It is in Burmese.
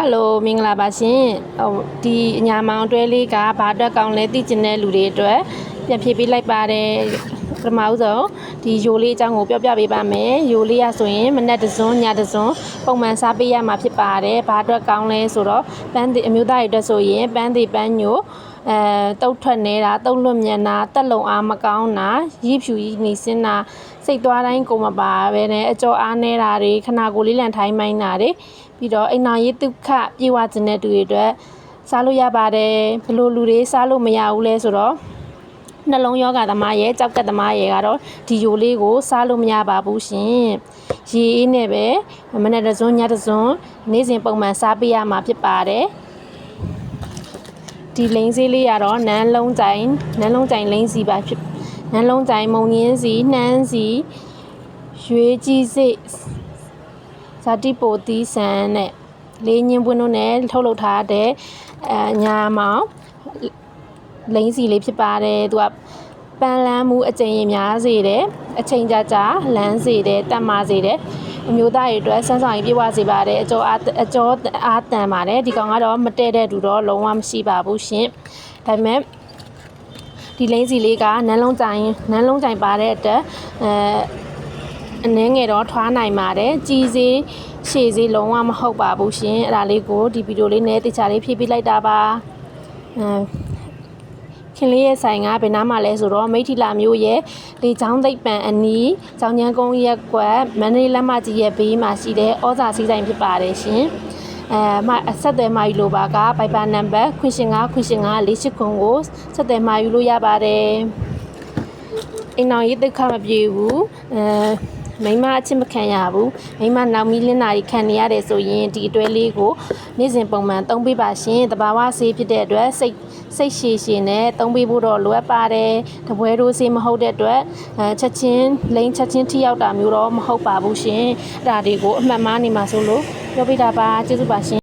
Hello မင်္ဂလာပါရှင်ဒီညာမောင်တွဲလေးကဘာအတွက်ကောင်းလဲသိကျင်တဲ့လူတွေအတွက်ပြန်ဖြေပေးလိုက်ပါတယ်ပထမဆုံးဒီယိုလေးအကြောင်းကိုပြောပြပေးပါမယ်ယိုလေးရဆိုရင်မနက်တစ်စွန်းညတစ်စွန်းပုံမှန်စားပေးရမှာဖြစ်ပါတယ်ဘာအတွက်ကောင်းလဲဆိုတော့ပန်းအမျိုးသားတွေအတွက်ဆိုရင်ပန်းညိုတုတ်ထွက်နေတာတုတ်လွတ်မြန်တာတက်လုံအားမကောင်းတာရည်ဖြူရည်နေစင်းတာစိတ်သွားတိုင်းကိုမပါပဲနဲ့အကျော်အားနေတာတွေခနာကိုလေးလန့်ထိုင်းမိုင်းတာတွေပြီးတော့အိမ်တော်ရေးဒုက္ခပြေဝခြင်းတဲ့သူတွေအတွက်စားလို့ရပါတယ်ဘလို့လူတွေစားလို့မရဘူးလဲဆိုတော့နှလုံးယောဂသမားရဲ့ကြောက်ကက်သမားရဲ့ကတော့ဒီယိုလေးကိုစားလို့မရပါဘူးရှင်ရေအေးနဲ့ပဲမနက်တစ်စွန်းညတစ်စွန်းနေ့စဉ်ပုံမှန်စားပေးရမှာဖြစ်ပါတယ်ဒီလိန်ဆေးလေးကတော့နန်းလုံးကြိုင်လိန်စီပါဖြစ်နန်းလုံးကြိုင်မုံရင်းစီနှမ်းစီရွေးကြီးစိတ်ဇာတိပိုတီးဆန်နဲ့လေးညင်းပွန်းတို့နဲ့ထုတ်လုပ်ထားတဲ့ညာမောင်လိန်စီလေးဖြစ်ပါတယ်သူကပန်းလန်းမှုအကျဉ်းများစေတယ်အချိန်ကြာလန်းစေတယ်တက်မစေတယ်အမျိုးသားတွေအတွက်စမ်းဆောင်ရေးပြေဝစေပါတယ်အကျော်အားတန်ပါတယ်ဒီကောင်ကတော့မတည့်တဲ့သူတော့လုံးဝမရှိပါဘူးရှင်ဒါပေမဲ့ဒီလိန်စီလေးကနန်းလုံးကြိုင်ပါတဲ့အတွက်အနည်းငယ်တော့ထွားနိုင်ပါတယ်ကြီးစေးရှည်စေးလုံးဝမဟုတ်ပါဘူးရှင်အဲ့ဒါလေးကိုဒီဗီဒီယိုလေးနဲ့တခြားလေးဖြည့်ပေးလိုက်တာပါခင်လေးရဲ့ဆိုင်ကဘယ်နားမှာလဲဆိုတော့မိထီလာမျိုးရဲ့လေချောင်းသိပ်ပံအနီးကျောင်းချမ်းကုန်းရက်ကွက်မန္တလေးလက်မကြီးရဲ့ဘေးမှာရှိတဲ့ဩဇာစီးဆိုင်ဖြစ်ပါတယ်ရှင်ဆက်သွယ်မှာယူလိုပါကဘိုင်ဘာနံပါတ်ခွင့်ရှင်9ခွ48ခွန်ကိုဆက်သွယ်မှာယူလို့ရပါတယ်အိမ်တော်ရေးတက်ခမပြေဘူးမိမအချစ်မခံရဘူးမိမနောက်မီးလင်းနာရီခံနေရတယ်ဆိုရင်ဒီအတွဲလေးကိုနေ့စဉ်ပုံမှန်သုံးပေးပါရှင်တဘာဝဆေးဖြစ်တဲ့အတွက်စိတ်ရှည်နဲ့သုံးပေးဖို့တော့လိုအပ်ပါတယ်တပွဲတို့ဆေးမဟုတ်တဲ့အတွက်ချက်ချင်းထိရောက်တာမျိုးတော့မဟုတ်ပါဘူးရှင်အဲ့ဒါတွေကိုအမှတ်မှားနေမှာဆိုလို့ပြောပြတာပါကျေးဇူးပါရှင်